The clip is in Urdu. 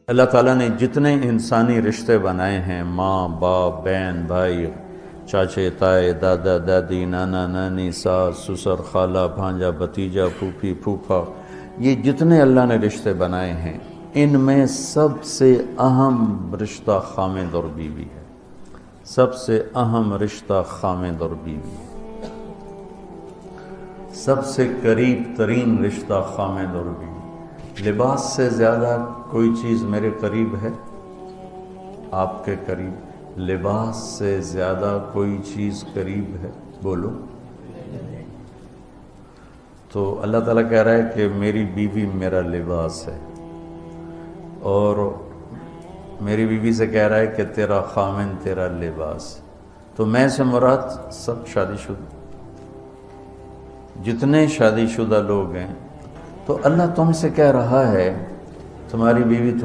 اللہ تعالیٰ نے جتنے انسانی رشتے بنائے ہیں، ماں باپ، بہن بھائی، چاچے تائے، دادا دادی، نانا نانی، ساس سسر، خالہ بھانجا بھتیجا، پھوپھی پھوپھا، یہ جتنے اللہ نے رشتے بنائے ہیں، ان میں سب سے اہم رشتہ خامد اور بیوی ہے۔ سب سے اہم رشتہ خامد اور بیوی ہے۔ سب سے قریب ترین رشتہ خامد اور بیوی۔ لباس سے زیادہ کوئی چیز میرے قریب ہے؟ آپ کے قریب؟ لباس سے زیادہ کوئی چیز قریب ہے؟ بولو۔ تو اللہ تعالیٰ کہہ رہا ہے کہ میری بیوی میرا لباس ہے، اور میری بیوی سے کہہ رہا ہے کہ تیرا خامن تیرا لباس۔ تو میں سے مراد سب شادی شدہ، جتنے شادی شدہ لوگ ہیں، تو اللہ تم سے کہہ رہا ہے تمہاری بیوی